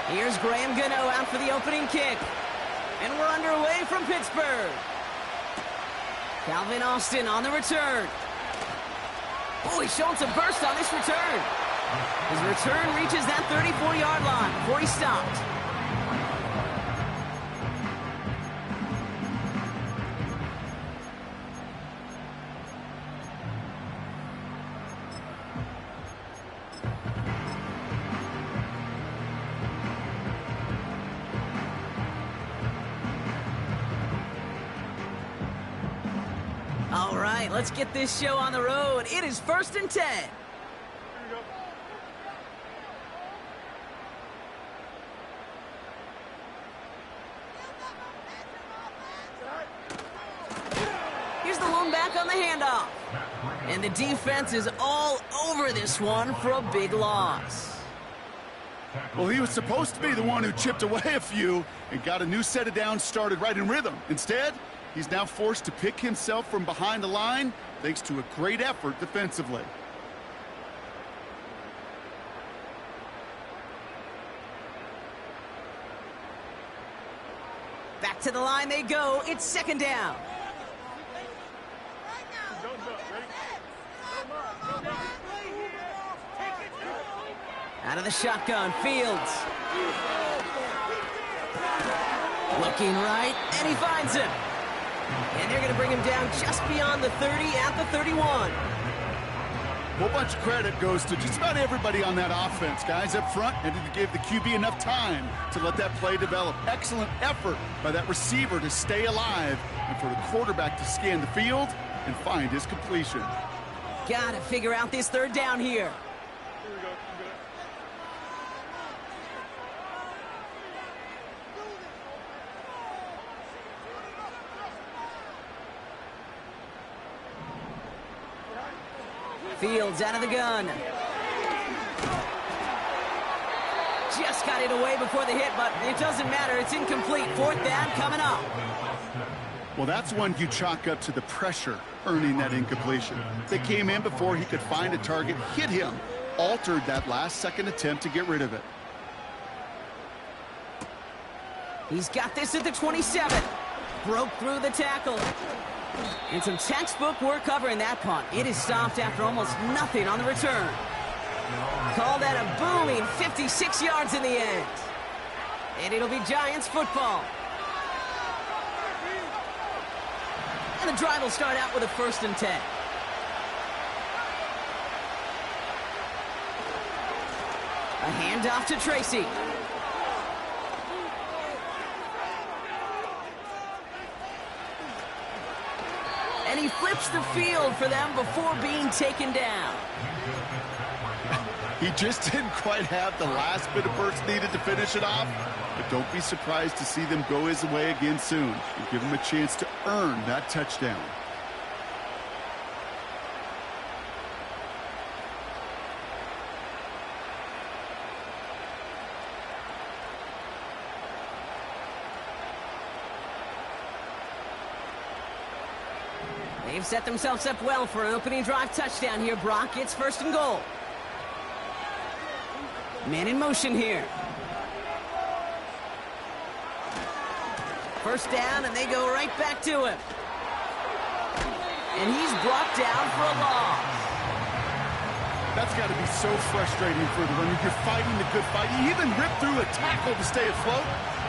Here's Graham Gano out for the opening kick. And we're underway from Pittsburgh. Calvin Austin on the return. Oh, he's showing some burst on this return. His return reaches that 34-yard line before he stopped. All right, let's get this show on the road. It is 1st and 10. Here's the lone back on the handoff. And the defense is all over this one for a big loss. Well, he was supposed to be the one who chipped away a few and got a new set of downs started right in rhythm. Instead, he's now forced to pick himself from behind the line thanks to a great effort defensively. Back to the line they go. It's 2nd down. Out of the shotgun, Fields. Looking right, and he finds him. And they're going to bring him down just beyond the 30 at the 31. A whole bunch of credit goes to just about everybody on that offense. Guys up front needed to give the QB enough time to let that play develop. Excellent effort by that receiver to stay alive and for the quarterback to scan the field and find his completion. Got to figure out this 3rd down here. Fields out of the gun. Just got it away before the hit, but it doesn't matter. It's incomplete. 4th down coming up. Well, that's one you chalk up to the pressure earning that incompletion. They came in before he could find a target, hit him, altered that last-second attempt to get rid of it. He's got this at the 27. Broke through the tackle. And some textbook work covering that punt. It is stopped after almost nothing on the return. Call that a booming 56 yards in the end. And it'll be Giants football. And the drive will start out with a 1st and 10. A handoff to Tracy. And he flips the field for them before being taken down. He just didn't quite have the last bit of burst needed to finish it off. But don't be surprised to see them go his way again soon and give him a chance to earn that touchdown. They've set themselves up well for an opening drive touchdown here, Brock. It's 1st and goal. Man in motion here. 1st down, and they go right back to him. And he's brought down for a loss. That's got to be so frustrating for the runner. You're fighting the good fight. You even ripped through a tackle to stay afloat,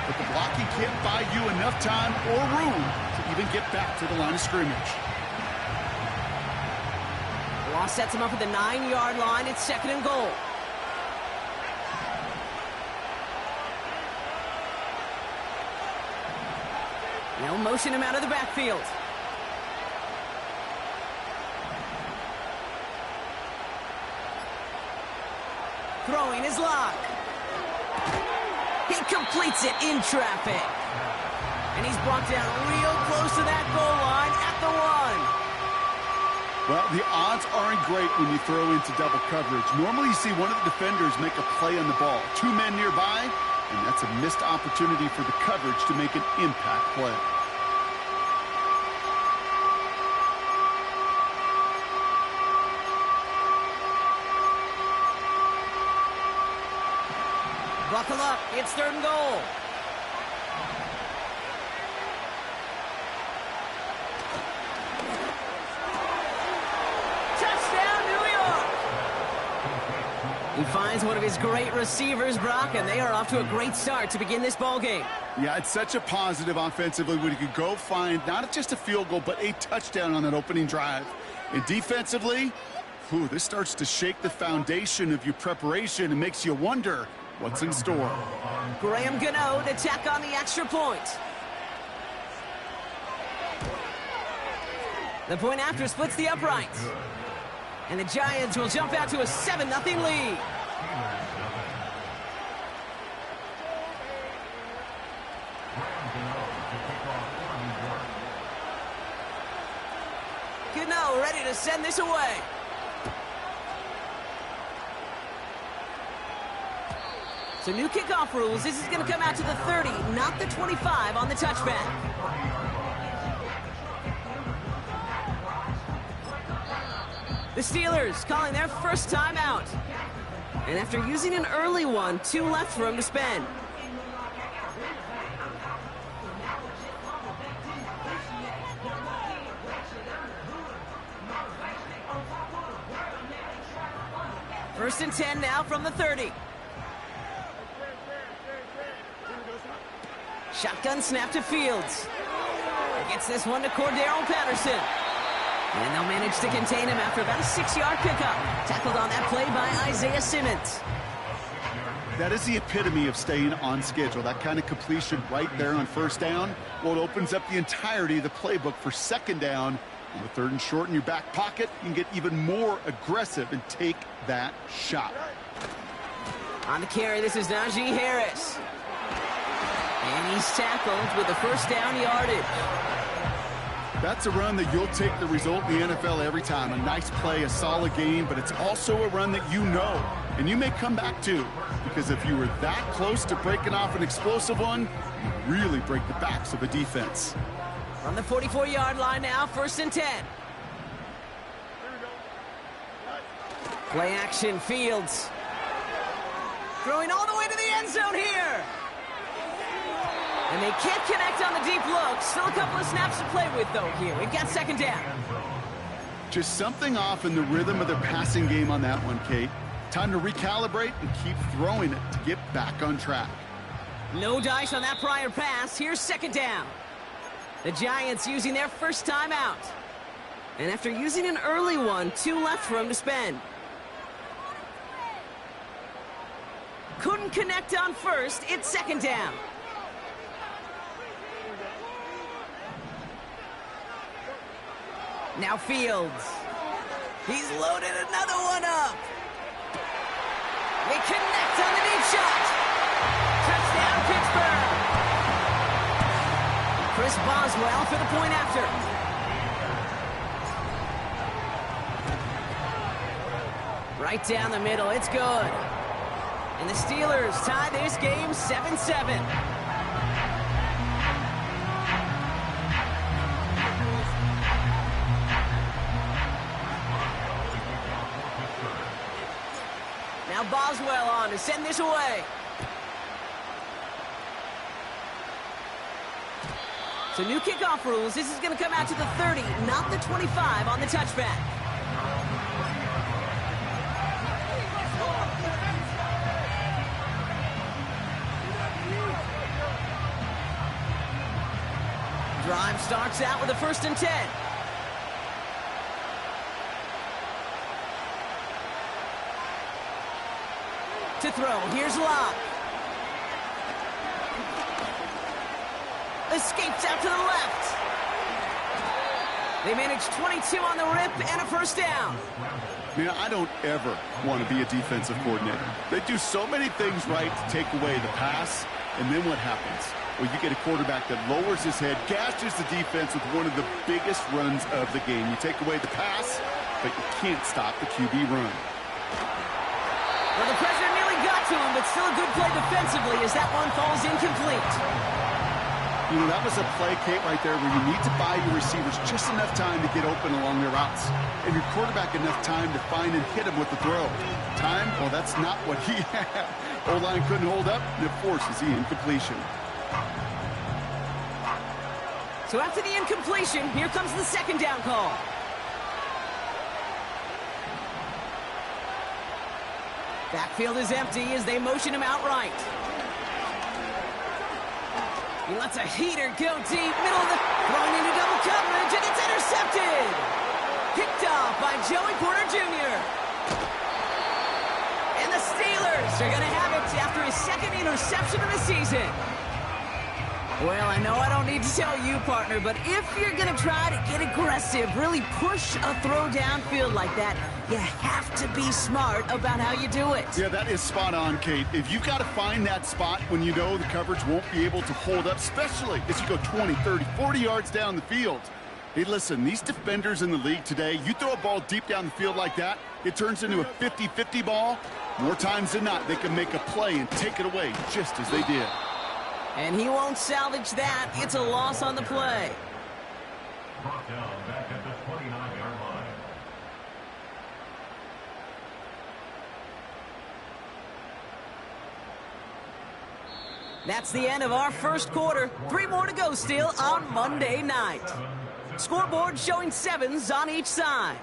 but the blocking can't buy you enough time or room to even get back to the line of scrimmage. Loss sets him up at the 9-yard line. It's 2nd and goal. They'll motion him out of the backfield. Throwing his lock. He completes it in traffic. And he's brought down real close to that goal line at the 1. Well, the odds aren't great when you throw into double coverage. Normally you see one of the defenders make a play on the ball. 2 men nearby, and that's a missed opportunity for the coverage to make an impact play. Buckle up. It's 3rd and goal. Touchdown, New York! He finds one of his great receivers, Brock, and they are off to a great start to begin this ball game. Yeah, it's such a positive offensively when you could go find not just a field goal, but a touchdown on that opening drive. And defensively, this starts to shake the foundation of your preparation and makes you wonder what's in store. Graham Gano to tack on the extra point. The point after splits the uprights. And the Giants will jump out to a 7-0 lead. Gano ready to send this away. So new kickoff rules. This is going to come out to the 30, not the 25 on the touchback. The Steelers calling their first time out. And after using an early one, 2 left for him to spend. First and 10 now from the 30. Shotgun snap to Fields. Gets this one to Cordero Patterson. And they'll manage to contain him after about a 6-yard pickup. Tackled on that play by Isaiah Simmons. That is the epitome of staying on schedule. That kind of completion right there on first down. Well, it opens up the entirety of the playbook for second down. On the 3rd and short in your back pocket, you can get even more aggressive and take that shot. On the carry, this is Najee Harris. And he's tackled with the first down yardage. That's a run that you'll take the result in the NFL every time. A nice play, a solid game, but it's also a run that you know. And you may come back to, because if you were that close to breaking off an explosive one, you really break the backs of a defense. From the 44-yard line now, 1st and 10. Play action, Fields. Throwing all the way to the end zone here. And they can't connect on the deep look. Still a couple of snaps to play with, though, here. We've got second down. Just something off in the rhythm of their passing game on that one, Kate. Time to recalibrate and keep throwing it to get back on track. No dice on that prior pass. Here's second down. The Giants using their first time out. And after using an early one, 2 left for him to spend. Couldn't connect on first. It's second down. Now Fields. He's loaded another one up. They connect on the deep shot. Touchdown, Pittsburgh. Chris Boswell for the point after. Right down the middle. It's good. And the Steelers tie this game 7-7. Now Boswell on to send this away. So new kickoff rules. This is going to come out to the 30, not the 25 on the touchback. Drive starts out with a 1st and 10. To throw, here's Locke. Escapes out to the left. They manage 22 on the rip and a first down. Man, I don't ever want to be a defensive coordinator. They do so many things right to take away the pass, and then what happens? Well, you get a quarterback that lowers his head, gashes the defense with one of the biggest runs of the game. You take away the pass, but you can't stop the QB run. Well, the pressure nearly got to him, but still a good play defensively as that one falls incomplete. You know, that was a play, Kate, right there where you need to buy your receivers just enough time to get open along their routes. And your quarterback enough time to find and hit him with the throw. Time? Well, that's not what he had. O-line couldn't hold up, and it forces the incompletion. So after the incompletion, here comes the second down call. Backfield is empty as they motion him outright. He lets a heater go deep, middle of the, throwing into double coverage, and it's intercepted. Picked off by Joey Porter Jr. And the Steelers are going to have it after his second interception of the season. Well, I know I don't need to tell you, partner, but if you're going to try to get aggressive, really push a throw downfield like that, you have to be smart about how you do it. Yeah, that is spot on, Kate. If you've got to find that spot when you know the coverage won't be able to hold up, especially as you go 20, 30, 40 yards down the field. Hey, listen, these defenders in the league today, you throw a ball deep down the field like that, it turns into a 50-50 ball. More times than not, they can make a play and take it away just as they did. And he won't salvage that. It's a loss on the play. Brought down back at the 29-yard line. That's the end of our first quarter. 3 more to go still on Monday night. Scoreboard showing 7s on each side.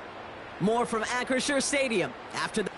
More from Acrisure Stadium after the...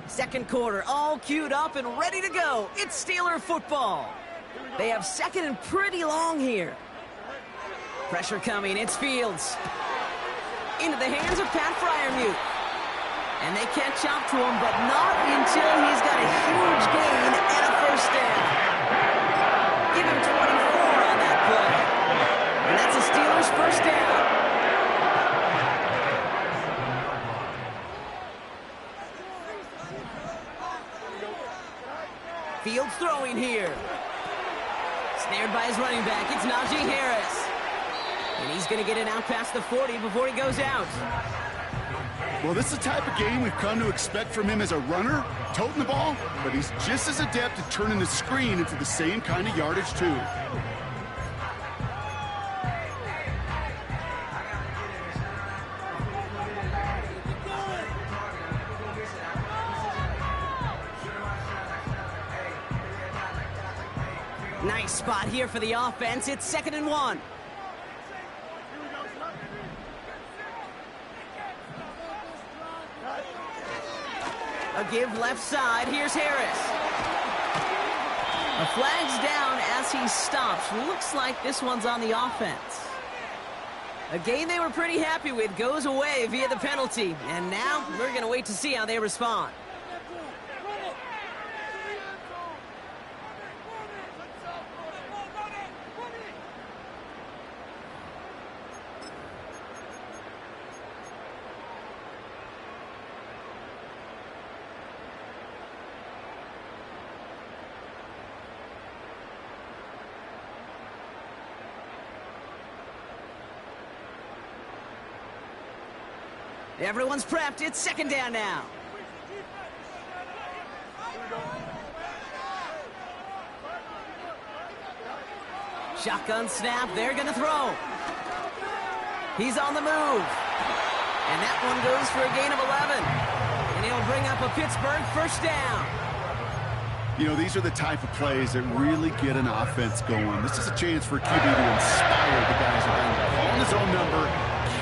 Second quarter, all queued up and ready to go. It's Steeler football. They have second and pretty long here. Pressure coming, it's Fields. Into the hands of Pat Freiermuth. And they catch up to him, but not until he's got a huge gain and a first down. Give him 24 on that play. And that's a Steelers first down. Fields throwing here. Snared by his running back. It's Najee Harris. And he's going to get it out past the 40 before he goes out. Well, this is the type of game we've come to expect from him as a runner, toting the ball, but he's just as adept at turning the screen into the same kind of yardage, too. Nice spot here for the offense. It's 2nd and 1. A give left side. Here's Harris. A flag's down as he stops. Looks like this one's on the offense. A game they were pretty happy with goes away via the penalty. And now we're going to wait to see how they respond. Everyone's prepped. It's 2nd down now. Shotgun snap. They're going to throw. He's on the move. And that one goes for a gain of 11. And he'll bring up a Pittsburgh first down. You know, these are the type of plays that really get an offense going. This is a chance for QB to inspire the guys around him. Calling his own number,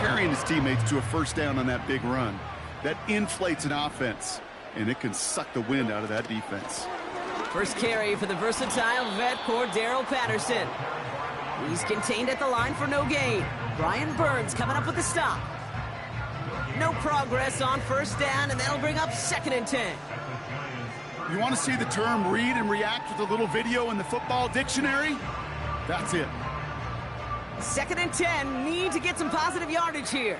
carrying his teammates to a first down on that big run. That inflates an offense, and it can suck the wind out of that defense. First carry for the versatile vet Cordarrelle Patterson. He's contained at the line for no gain. Brian Burns coming up with the stop. No progress on first down, and that'll bring up 2nd and 10. You want to see the term read and react with a little video in the football dictionary? That's it. 2nd and 10, need to get some positive yardage here.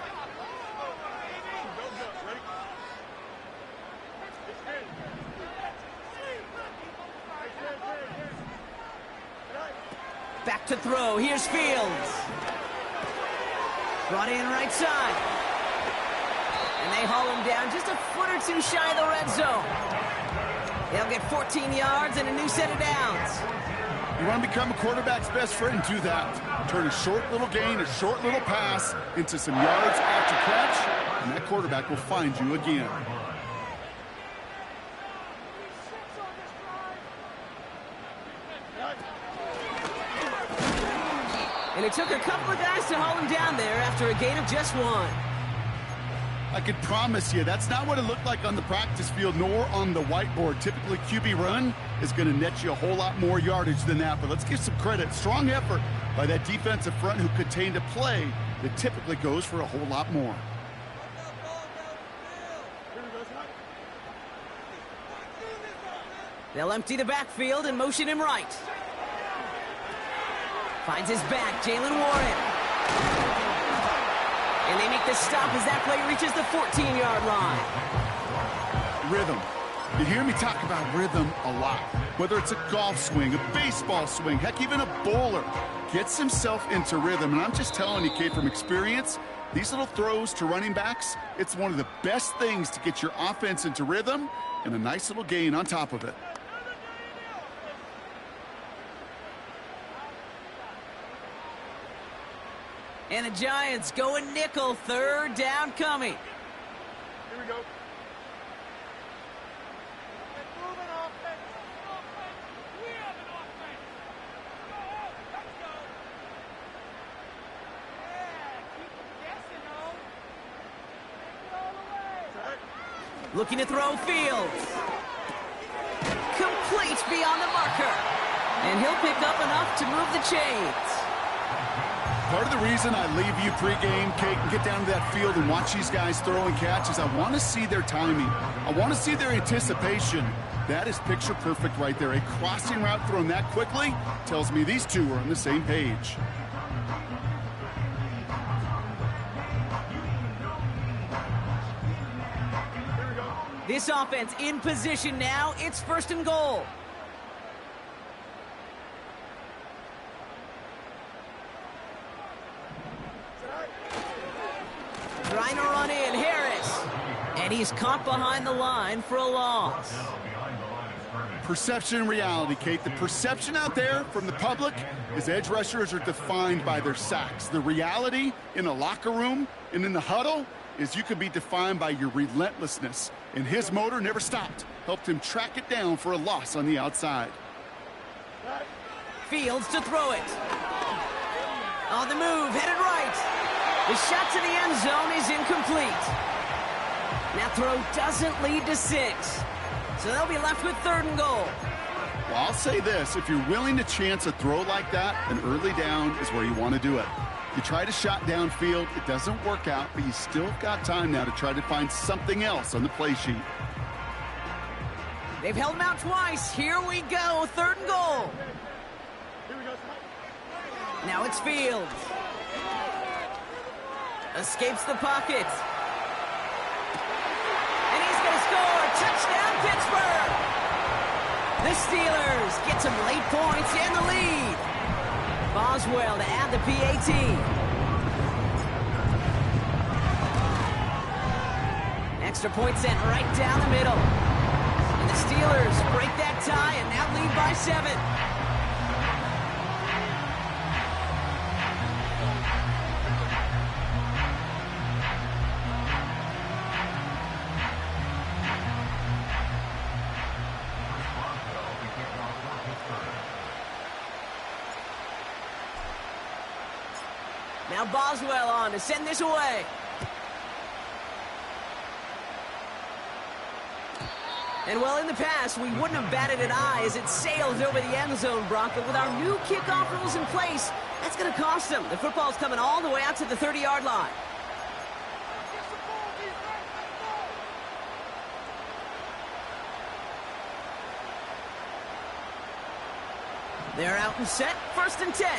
Back to throw, here's Fields. Brought in right side. And they haul him down just a foot or two shy of the red zone. They'll get 14 yards and a new set of downs. You want to become a quarterback's best friend, do that. Turn a short little gain, a short little pass into some yards after catch, and that quarterback will find you again. And it took a couple of guys to haul him down there after a gain of just 1. I could promise you that's not what it looked like on the practice field nor on the whiteboard. Typically, QB run is going to net you a whole lot more yardage than that. But let's give some credit. Strong effort by that defensive front who contained a play that typically goes for a whole lot more. They'll empty the backfield and motion him right. Finds his back, Jaylen Warren. And they make the stop as that play reaches the 14-yard line. Rhythm. You hear me talk about rhythm a lot. Whether it's a golf swing, a baseball swing, heck, even a bowler gets himself into rhythm. And I'm just telling you, Kate, from experience, these little throws to running backs, it's one of the best things to get your offense into rhythm and a nice little gain on top of it. And the Giants going nickel, 3rd down coming. Here we go. Looking to throw Fields. Complete beyond the marker. And he'll pick up enough to move the chains. Part of the reason I leave you pregame, Kate, and get down to that field and watch these guys throw and catch is I want to see their timing. I want to see their anticipation. That is picture perfect right there. A crossing route thrown that quickly tells me these two are on the same page. This offense in position now. It's 1st and goal. Trying to run in, Harris. And he's caught behind the line for a loss. Perception and reality, Kate. The perception out there from the public is edge rushers are defined by their sacks. The reality in a locker room and in the huddle is you can be defined by your relentlessness. And his motor never stopped. Helped him track it down for a loss on the outside. Fields to throw it. On the move, headed right. The shot to the end zone is incomplete. That throw doesn't lead to 6. So they'll be left with 3rd and goal. Well, I'll say this. If you're willing to chance a throw like that, an early down is where you want to do it. You try to shot downfield, it doesn't work out, but you still got time now to try to find something else on the play sheet. They've held him out twice. Here we go, 3rd and goal. Now it's Fields. Escapes the pocket. And he's going to score. Touchdown, Pittsburgh. The Steelers get some late points and the lead. Boswell to add the PAT. Extra point sent right down the middle. And the Steelers break that tie and now lead by 7. Now Boswell on to send this away. And well, in the past, we wouldn't have batted an eye as it sails over the end zone, Brock. But with our new kickoff rules in place, that's going to cost them. The football's coming all the way out to the 30-yard line. They're out and set, 1st and 10.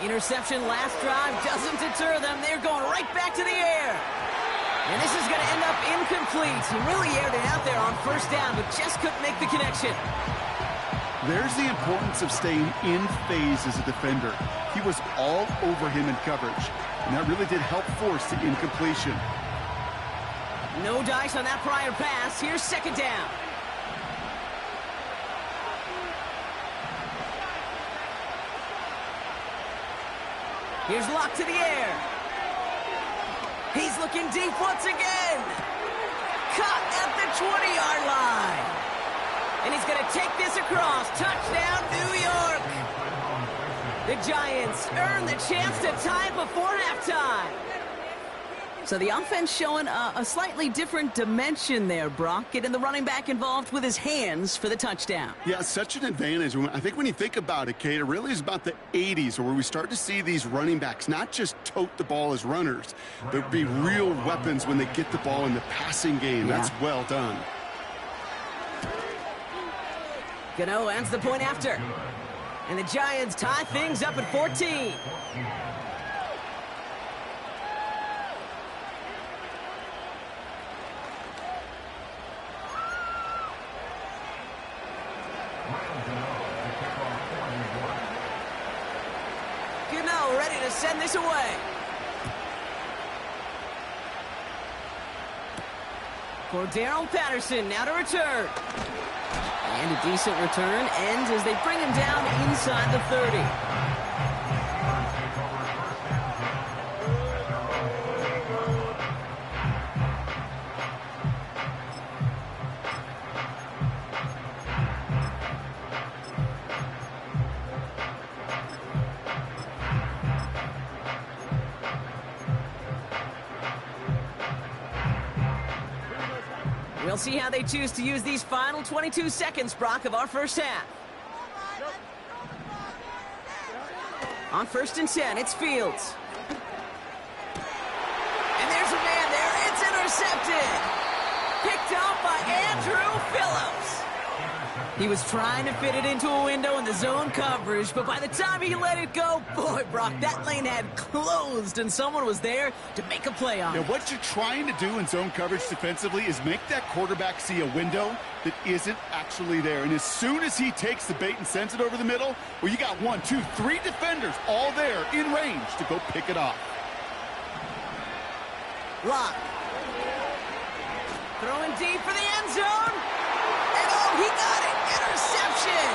Interception last drive doesn't deter them. They're going right back to the air. And this is going to end up incomplete. He really aired it out there on 1st down, but just couldn't make the connection. There's the importance of staying in phase as a defender. He was all over him in coverage, and that really did help force the incompletion. No dice on that prior pass. Here's 2nd down. Here's Locke to the air. He's looking deep once again. Caught at the 20-yard line. And he's going to take this across. Touchdown, New York. The Giants earn the chance to tie it before halftime. So the offense showing a slightly different dimension there, Brock. Getting the running back involved with his hands for the touchdown. Yeah, such an advantage. I think when you think about it, Kate, it really is about the 80s where we start to see these running backs not just tote the ball as runners, but be real weapons when they get the ball in the passing game. Yeah. That's well done. Gano ends the point after. And the Giants tie things up at 14. Gano ready to send this away. Cordero Patterson now to return. And a decent return ends as they bring him down inside the 30. We'll see how they choose to use these final 22 seconds, Brock, of our 1st half. On 1st and 10, it's Fields. And there's a man there. It's intercepted. Picked off by Andrew Phillips. He was trying to fit it into a window in the zone coverage, but by the time he let it go, boy, Brock, that lane had closed, and someone was there to make a play on it. Now, what you're trying to do in zone coverage defensively is make that quarterback see a window that isn't actually there. And as soon as he takes the bait and sends it over the middle, well, you got 1, 2, 3 defenders all there in range to go pick it off. Locke. Throwing deep for the end zone. And oh, he got it. Interception.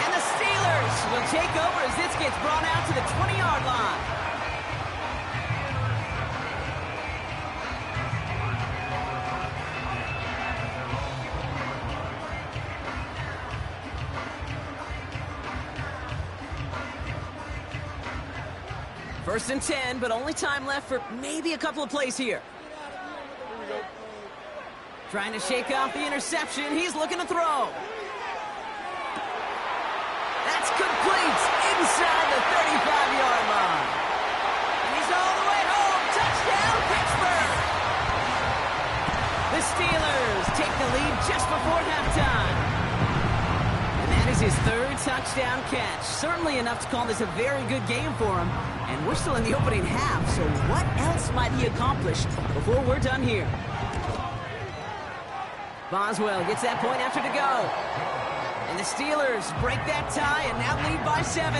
And the Steelers will take over as this gets brought out to the 20-yard line. First and 10, but only time left for maybe a couple of plays here. Trying to shake off the interception. He's looking to throw. That's complete inside the 35-yard line. And he's all the way home. Touchdown, Pittsburgh. The Steelers take the lead just before halftime. And that is his 3rd touchdown catch. Certainly enough to call this a very good game for him. And we're still in the opening half, so what else might he accomplish before we're done here? Boswell gets that point after to go. And the Steelers break that tie and now lead by 7.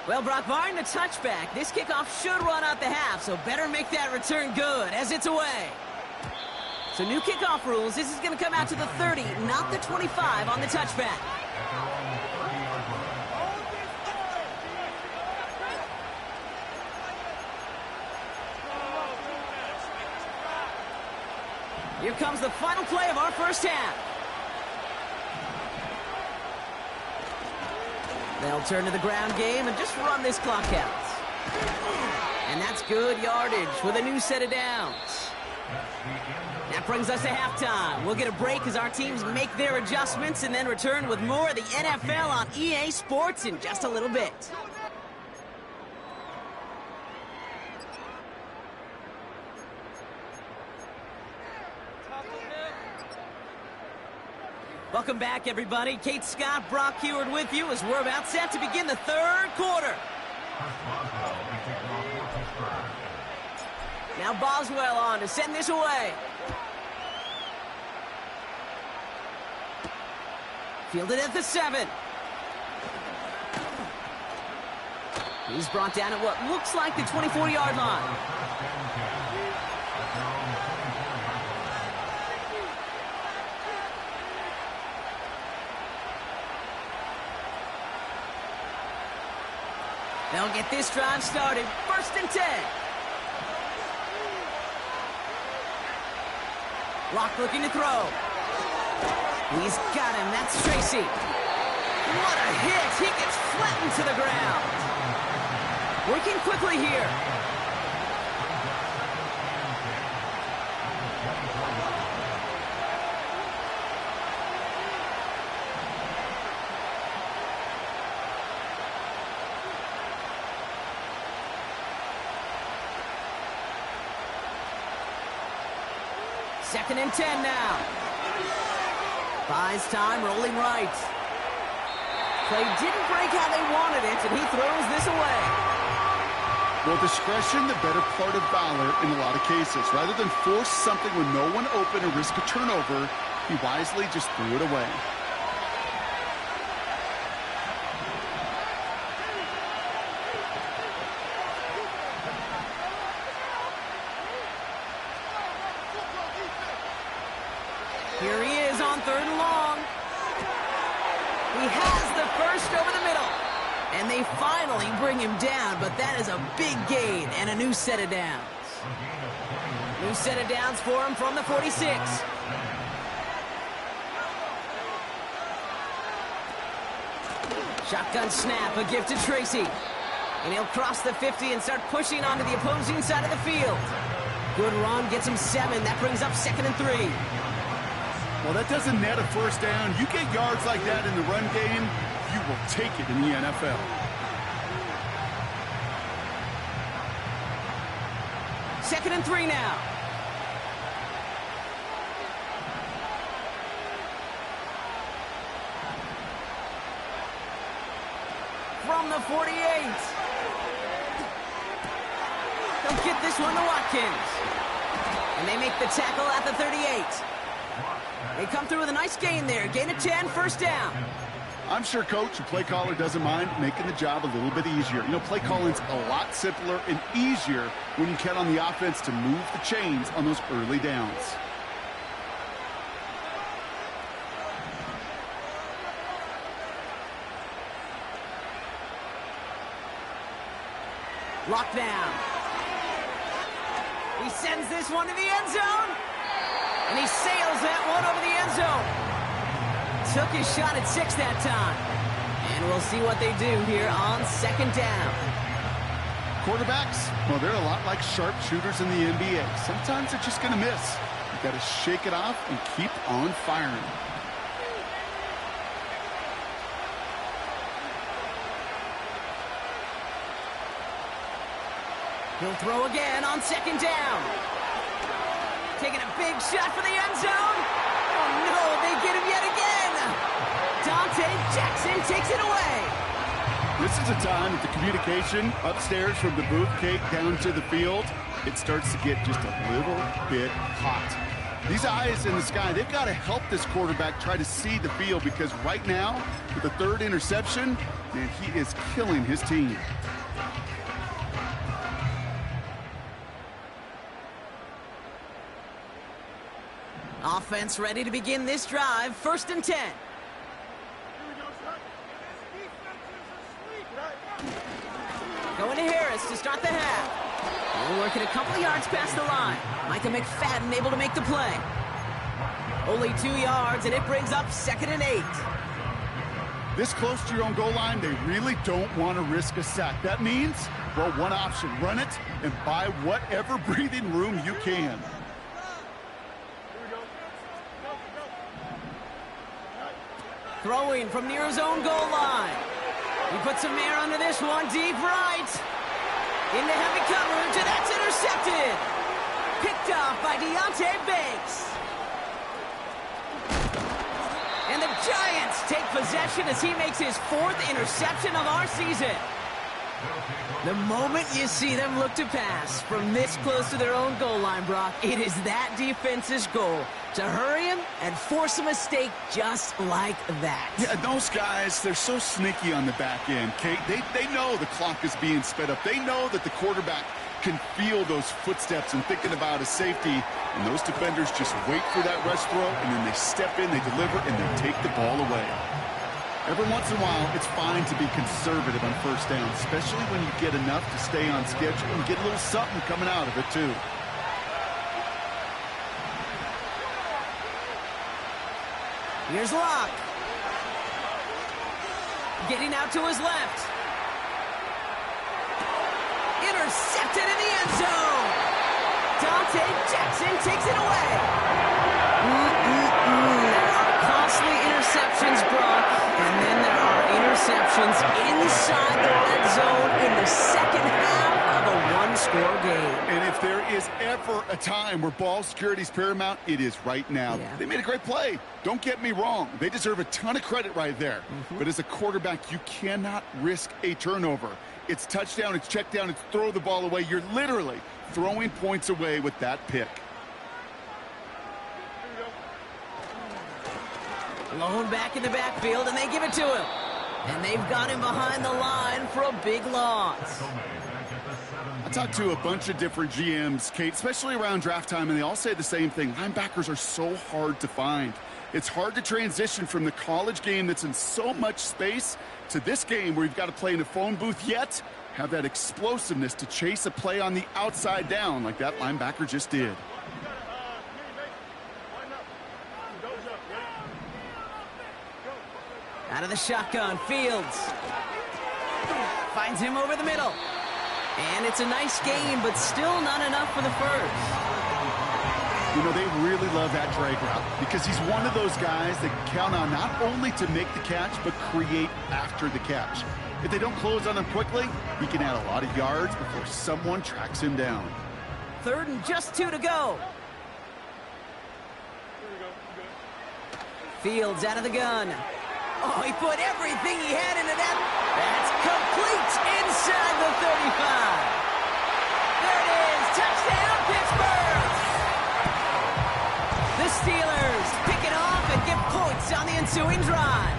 Well, Brock, barring the touchback, this kickoff should run out the half, so better make that return good as it's away. So new kickoff rules. This is going to come out to the 30, not the 25 on the touchback. Here comes the final play of our 1st half. They'll turn to the ground game and just run this clock out. And that's good yardage with a new set of downs. That brings us to halftime. We'll get a break as our teams make their adjustments and then return with more of the NFL on EA Sports in just a little bit. Welcome back, everybody. Kate Scott, Brock Heward with you as we're about set to begin the third quarter. Now Boswell on to send this away. Fielded at the 7. He's brought down at what looks like the 24-yard line. They'll get this drive started. 1st and 10. Locke looking to throw. He's got him. That's Tracy. What a hit. He gets flattened to the ground. Working quickly here. Second and 10 now. Buys time, rolling right. Play didn't break how they wanted it, and he throws this away. Well, discretion, the better part of valor in a lot of cases. Rather than force something with no one open or risk a turnover, he wisely just threw it away. Here he is on 3rd and long. He has the first over the middle. And they finally bring him down, but that is a big gain and a new set of downs. New set of downs for him from the 46. Shotgun snap, a gift to Tracy. And he'll cross the 50 and start pushing onto the opposing side of the field. Good run, gets him 7. That brings up 2nd and 3. Well, that doesn't net a first down. You get yards like that in the run game, you will take it in the NFL. Second and 3 now. From the 48. They'll get this one to Watkins. And they make the tackle at the 38. They come through with a nice gain there. Gain of 10, 1st down. I'm sure coach and play caller doesn't mind making the job a little bit easier. You know, play calling's a lot simpler and easier when you count on the offense to move the chains on those early downs. Locked down. He sends this one to the end zone. And he sails that one over the end zone. Took his shot at 6 that time. And we'll see what they do here on 2nd down. Quarterbacks, well, they're a lot like sharpshooters in the NBA. Sometimes they're just going to miss. You've got to shake it off and keep on firing. He'll throw again on 2nd down. Taking a big shot for the end zone. Oh, no, they get him yet again. Dante Jackson takes it away. This is a time that the communication upstairs from the booth cake down to the field, it starts to get just a little bit hot. These eyes in the sky, they've got to help this quarterback try to see the field because right now, with the 3rd interception, man, he is killing his team. Offense ready to begin this drive. 1st and 10. Going to Harris to start the half. We're working a couple of yards past the line. Micah McFadden able to make the play. Only 2 yards, and it brings up 2nd and 8. This close to your own goal line, they really don't want to risk a sack. That means, well, one option, run it and buy whatever breathing room you can. Throwing from near his own goal line. He puts some air under this one, deep right. Into heavy coverage, and that's intercepted. Picked off by Deonte Banks. And the Giants take possession as he makes his 4th interception of our season. The moment you see them look to pass from this close to their own goal line, Brock, it is that defense's goal to hurry him and force a mistake just like that. Yeah, those guys, they're so sneaky on the back end, Kate. They know the clock is being sped up. They know that the quarterback can feel those footsteps and thinking about his safety. And those defenders just wait for that rush throw, and then they step in, they deliver, and they take the ball away. Every once in a while, it's fine to be conservative on first down, especially when you get enough to stay on schedule and get a little something coming out of it, too. Here's Locke. Getting out to his left. Intercepted in the end zone. Dante Jackson takes it away. There are costly interceptions, Brock, and then there are interceptions inside the red zone in the second half of a one-score game. And if there is ever a time where ball security is paramount, it is right now. Yeah. They made a great play. Don't get me wrong. They deserve a ton of credit right there. But as a quarterback, you cannot risk a turnover. It's touchdown, it's check down, it's throw the ball away. You're literally throwing points away with that pick. Lone back in the backfield, and they give it to him. And they've got him behind the line for a big loss. I talked to a bunch of different GMs, Kate, especially around draft time, and they all say the same thing. Linebackers are so hard to find. It's hard to transition from the college game that's in so much space to this game where you've got to play in a phone booth, yet have that explosiveness to chase a play on the outside down like that linebacker just did. Out of the shotgun, Fields. Finds him over the middle. And it's a nice game, but still not enough for the first. You know, they really love that drag route because he's one of those guys that can count on not only to make the catch, but create after the catch. If they don't close on him quickly, he can add a lot of yards before someone tracks him down. 3rd and just 2 to go. Fields out of the gun. Oh, he put everything he had into that. That's complete inside the 35. There it is. Touchdown, Pittsburgh. The Steelers pick it off and get points on the ensuing drive.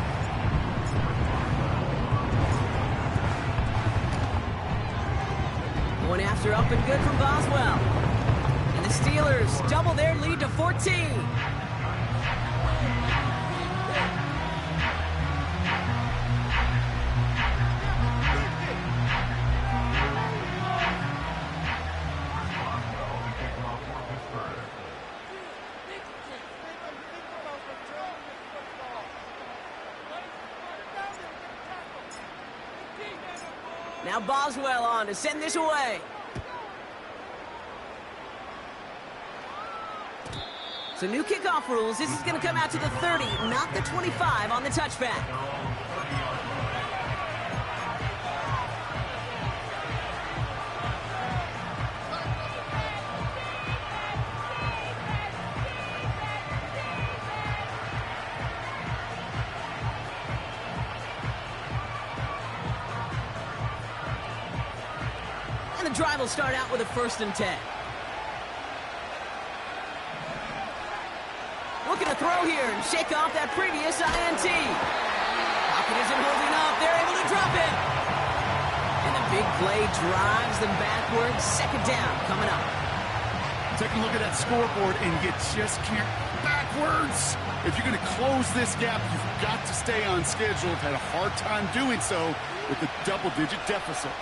Going after up and good from Boswell. And the Steelers double their lead to 14. Now Boswell on to send this away. So new kickoff rules. This is going to come out to the 30, not the 25 on the touchback. And the drive will start out with a 1st and 10. Looking to throw here and shake off that previous INT. Pocket isn't holding up. They're able to drop it. And the big play drives them backwards. 2nd down coming up. Take a look at that scoreboard and you just can't backwards. If you're going to close this gap, you've got to stay on schedule. I've had a hard time doing so with a double-digit deficit.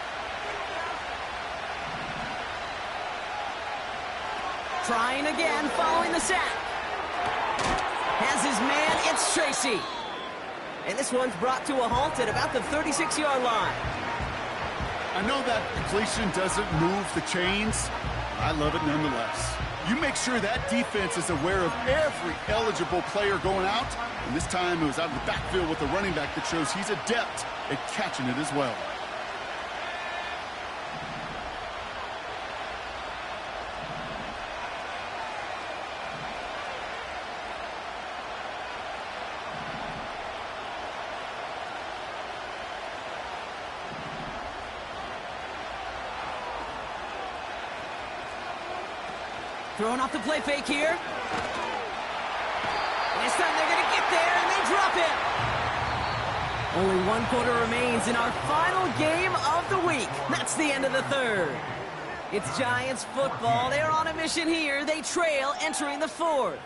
Trying again following the sack. Has his man, it's Tracy. And this one's brought to a halt at about the 36-yard line. I know that completion doesn't move the chains. I love it nonetheless. You make sure that defense is aware of every eligible player going out. And this time it was out of the backfield with the running back that shows he's adept at catching it as well. Throwing off the play fake here. This time they're going to get there, and they drop it. Only 1 quarter remains in our final game of the week. That's the end of the third. It's Giants football. They're on a mission here. They trail entering the fourth.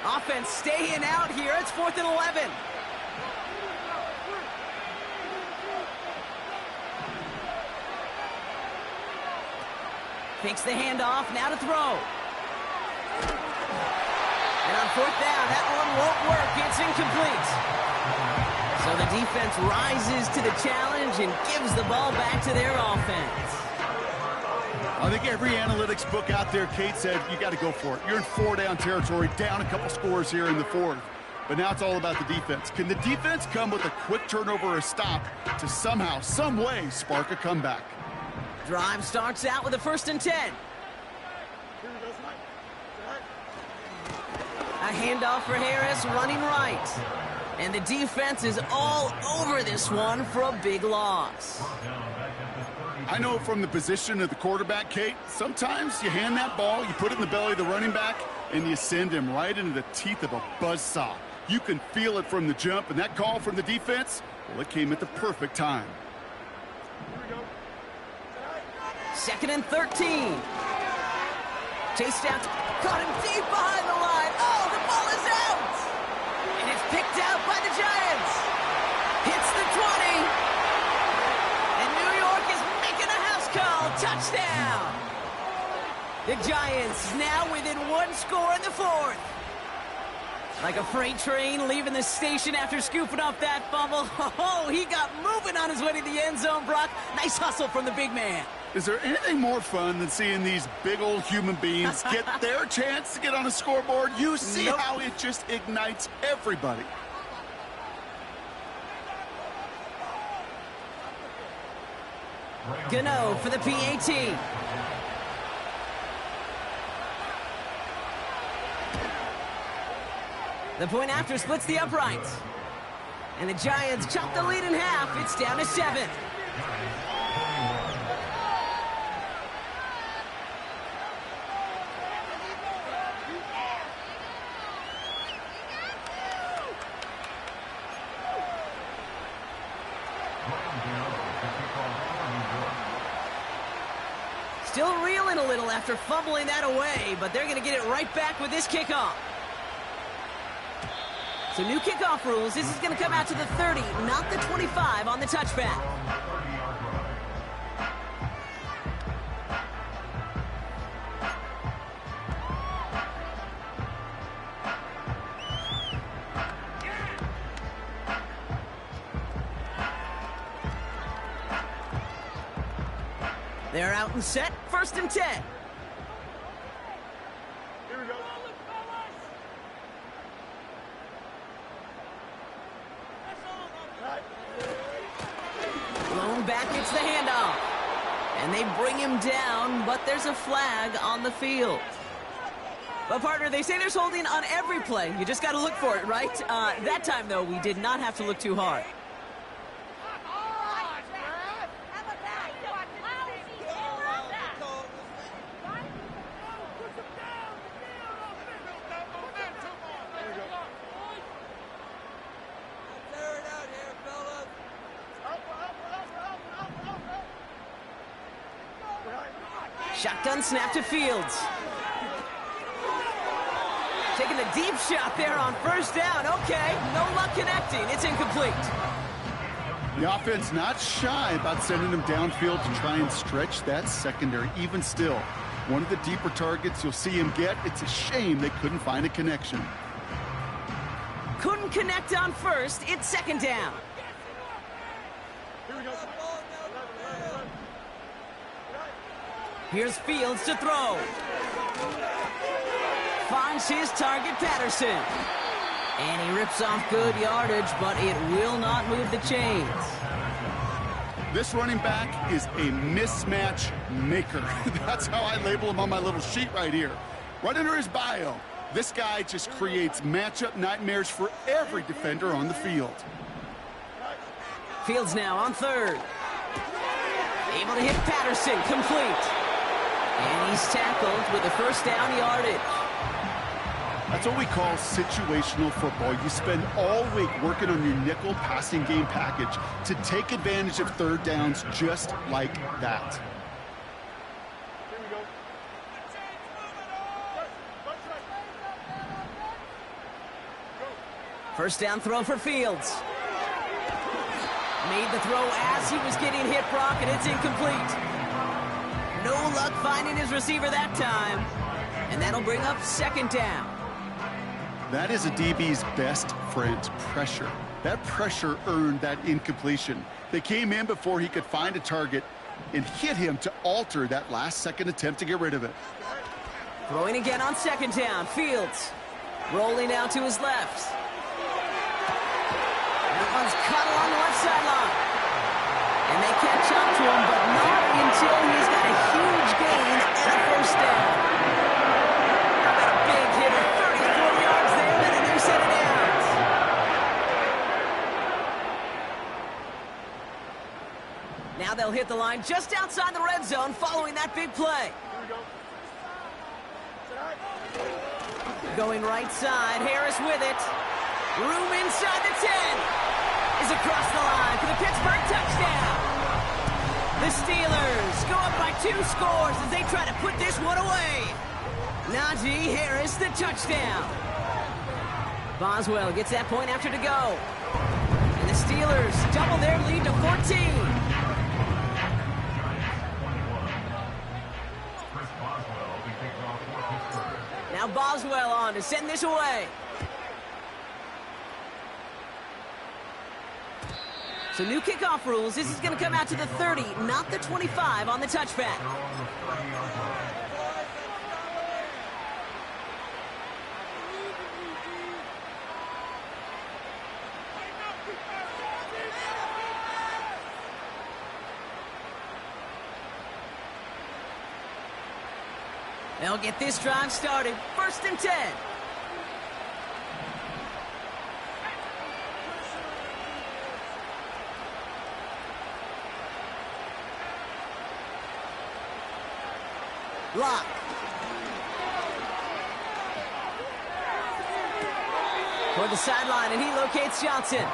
Offense staying out here. It's 4th and 11. Takes the handoff. Now to throw. And on 4th down, that one won't work. It's incomplete. So the defense rises to the challenge and gives the ball back to their offense. I think every analytics book out there, Kate, said you got to go for it. You're in 4-down territory, down a couple scores here in the fourth. But now it's all about the defense. Can the defense come with a quick turnover or a stop to somehow, some way, spark a comeback? Drive starts out with a 1st and 10. A handoff for Harris, running right. And the defense is all over this one for a big loss. I know from the position of the quarterback, Kate, sometimes you hand that ball, you put it in the belly of the running back, and you send him right into the teeth of a buzzsaw. You can feel it from the jump, and that call from the defense, well, it came at the perfect time. 2nd and 13. Chase down, caught him deep behind the line. Oh, the ball is out! And it's picked out by the Giants. Hits the 20. Touchdown! The Giants now within 1 score in the fourth. Like a freight train leaving the station after scooping up that fumble. Oh, he got moving on his way to the end zone, Brock. Nice hustle from the big man. Is there anything more fun than seeing these big old human beings get their chance to get on a scoreboard? You see how it just ignites everybody. Gano for the PAT. The point after splits the uprights. And the Giants chop the lead in half. It's down to 7. Still reeling a little after fumbling that away, but they're going to get it right back with this kickoff. So new kickoff rules. This is going to come out to the 30, not the 25 on the touchback. They're out and set. 1st and 10. Here we go. Blown back, it's the handoff. And they bring him down, but there's a flag on the field. But, partner, they say there's holding on every play. You just got to look for it, right? That time, though, we did not have to look too hard. Shotgun snap to Fields. Taking a deep shot there on 1st down. Okay, no luck connecting. It's incomplete. The offense not shy about sending them downfield to try and stretch that secondary. Even still, one of the deeper targets you'll see him get. It's a shame they couldn't find a connection. Couldn't connect on first. It's second down. Here we go. Here's Fields to throw. Finds his target, Patterson. And he rips off good yardage, but it will not move the chains. This running back is a mismatch maker. That's how I label him on my little sheet right here. Right under his bio, this guy just creates matchup nightmares for every defender on the field. Fields now on third. Able to hit Patterson, complete. And he's tackled with a first down yardage. That's what we call situational football. You spend all week working on your nickel passing game package to take advantage of third downs just like that. Here we go. First down throw for Fields. Made the throw as he was getting hit, Brock, and it's incomplete. No luck finding his receiver that time. And that'll bring up second down. That is a DB's best friend, pressure. That pressure earned that incompletion. They came in before he could find a target and hit him to alter that last-second attempt to get rid of it. Throwing again on second down. Fields rolling out to his left. That one's cut along the left sideline. And they catch up to him, but not until he's got a huge gain and a first down. How about a big hit of 34 yards there and a new set of downs? Now they'll hit the line just outside the red zone following that big play. Here we go. Going right side, Harris with it. Room inside the 10. Is across the line for the Pittsburgh touchdown. The Steelers go up by 2 scores as they try to put this one away. Najee Harris, the touchdown. Boswell gets that point after to go. And the Steelers double their lead to 14. Now Boswell on to send this away. So new kickoff rules. This is going to come out to the 30, not the 25 on the touchback. They'll get this drive started. First and 10. Lock. Toward the sideline, and he locates Johnson.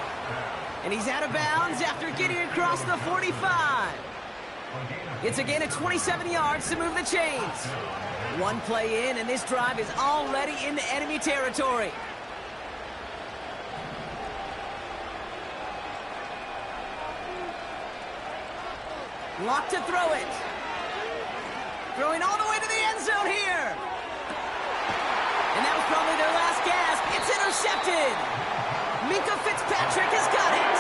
And he's out of bounds after getting across the 45. It's a gain of 27 yards to move the chains. One play in, and this drive is already into enemy territory. Lock to throw it. Throwing all the way to the end zone here. And that was probably their last gasp. It's intercepted. Minkah Fitzpatrick has got it.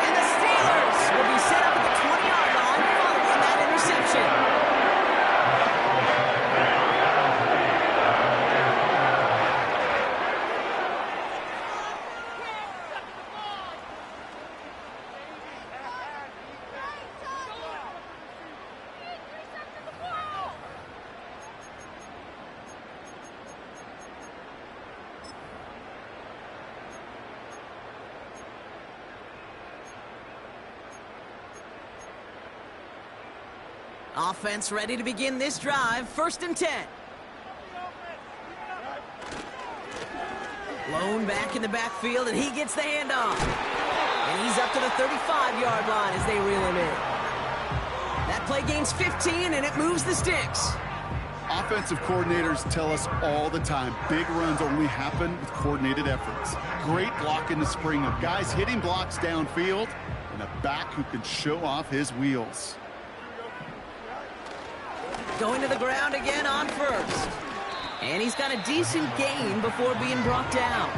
And the Steelers will be set up at the 20-yard line following that interception. Offense ready to begin this drive. First and 10. Lone back in the backfield, and he gets the handoff. And he's up to the 35-yard line as they reel him in. That play gains 15, and it moves the sticks. Offensive coordinators tell us all the time, big runs only happen with coordinated efforts. Great block in the spring of guys hitting blocks downfield, and a back who can show off his wheels. Going to the ground again on first. And he's got a decent gain before being brought down.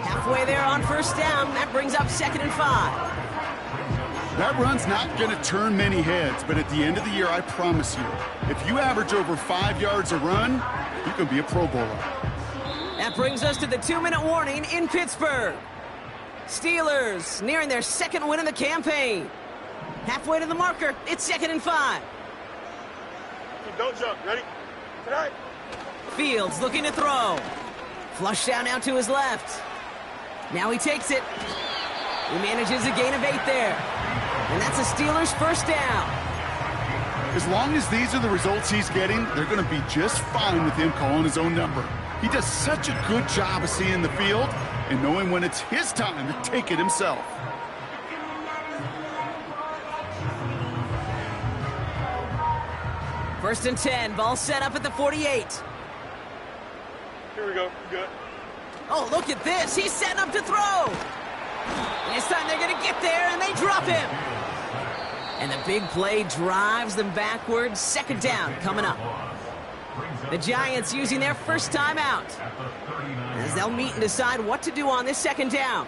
Halfway there on first down. That brings up 2nd and 5. That run's not going to turn many heads, but at the end of the year, I promise you, if you average over 5 yards a run, you can be a Pro Bowler. That brings us to the 2-minute warning in Pittsburgh. Steelers nearing their 2nd win of the campaign. Halfway to the marker, it's 2nd and 5. Don't jump. Ready? Tonight. Fields looking to throw. Flush down now to his left. Now he takes it. He manages a gain of 8 there. And that's a Steelers first down. As long as these are the results he's getting, they're going to be just fine with him calling his own number. He does such a good job of seeing the field and knowing when it's his time to take it himself. First and 10, ball set up at the 48. Here we go. Good. Oh, look at this. He's setting up to throw. And this time they're going to get there, and they drop him. And the big play drives them backwards. 2nd down coming up. The Giants using their first time out, as they'll meet and decide what to do on this 2nd down.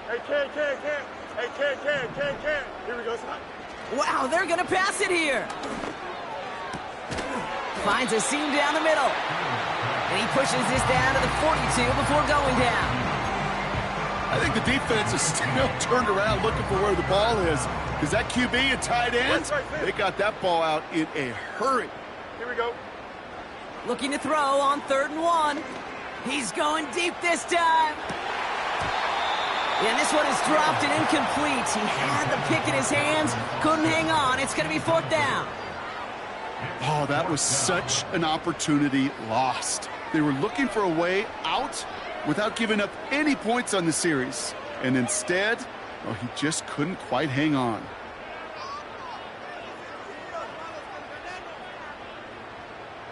Hey, Ken. Hey, Ken. Here we go, son. Wow, they're going to pass it here. Finds a seam down the middle. And he pushes this down to the 42 before going down. I think the defense is still turned around looking for where the ball is, because that QB and tight ends, they got that ball out in a hurry. Here we go. Looking to throw on 3rd and 1. He's going deep this time. And this one is dropped and incomplete. He had the pick in his hands, couldn't hang on. It's going to be 4th down. Oh, that was such an opportunity lost. They were looking for a way out without giving up any points on the series. And instead, well, he just couldn't quite hang on.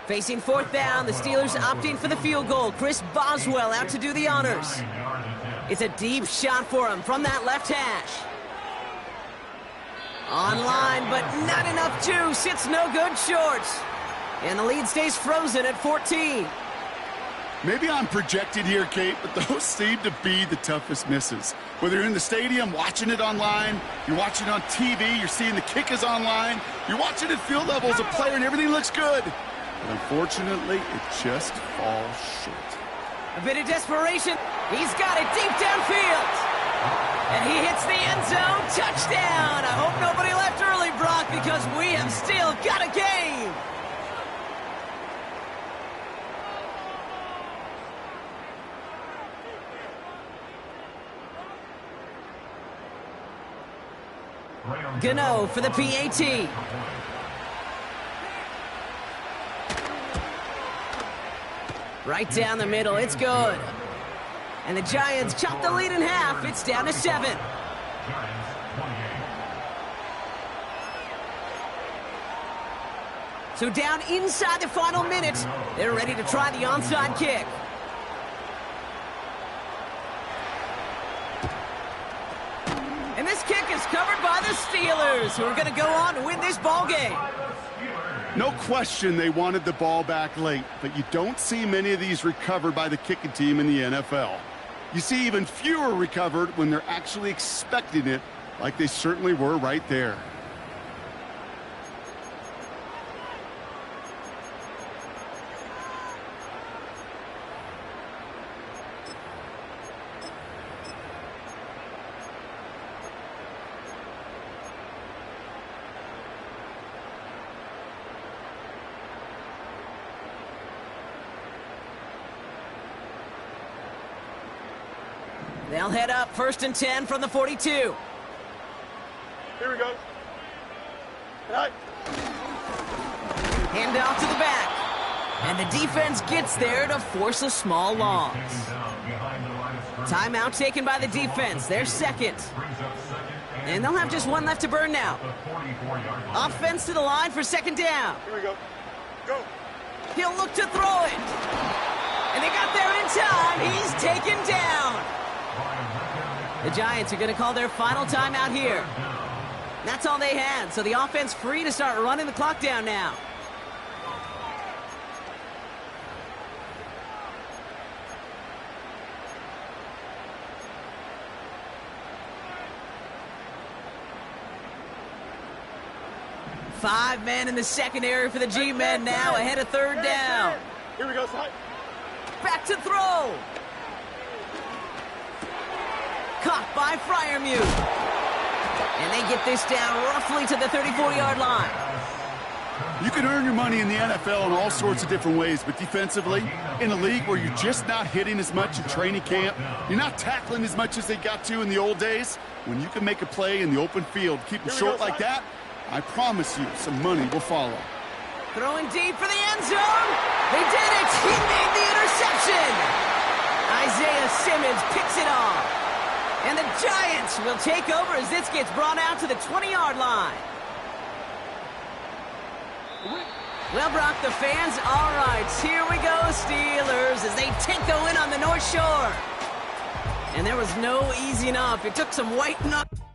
Facing 4th down, the Steelers opting for the field goal. Chris Boswell out to do the honors. It's a deep shot for him from that left hash. Online, but not enough juice. It's no good short. And the lead stays frozen at 14. Maybe I'm projected here, Kate, but those seem to be the toughest misses. Whether you're in the stadium, watching it online, you're watching it on TV, you're seeing the kick is online, you're watching at field level as a player and everything looks good. But unfortunately, it just falls short. A bit of desperation. He's got it deep downfield. And he hits the end zone. Touchdown. I hope nobody left early, Brock, because we have still got a game. Gano for the PAT. Right down the middle, it's good. And the Giants chop the lead in half. It's down to 7. So down inside the final minute, they're ready to try the onside kick. And this kick is covered by the Steelers, who are going to go on to win this ball game. No question they wanted the ball back late, but you don't see many of these recovered by the kicking team in the NFL. You see even fewer recovered when they're actually expecting it, like they certainly were right there. They'll head up 1st and 10 from the 42. Here we go. Right. Hand off to the back. And the defense gets there to force a small loss. Timeout taken by the defense. Their 2nd. And they'll have just one left to burn now. The 44-yard line. Offense to the line for second down. Here we go. Go. He'll look to throw it. And they got there in time. He's taken down. The Giants are going to call their final timeout here. That's all they had, so the offense free to start running the clock down now. Five men in the secondary for the G-men now ahead of third down. Here we go, son. Back to throw. Caught by Freiermuth. And they get this down roughly to the 34-yard line. You can earn your money in the NFL in all sorts of different ways, but defensively, in a league where you're just not hitting as much in training camp, you're not tackling as much as they got to in the old days, when you can make a play in the open field, keep them short like that, I promise you some money will follow. Throwing deep for the end zone. They did it. He made the interception. Isaiah Simmons picks it off. And the Giants will take over as this gets brought out to the 20-yard line. Well, Brock, the fans, all right, here we go, Steelers, as they take the win on the North Shore. And there was no easy enough. It took some white knuckles.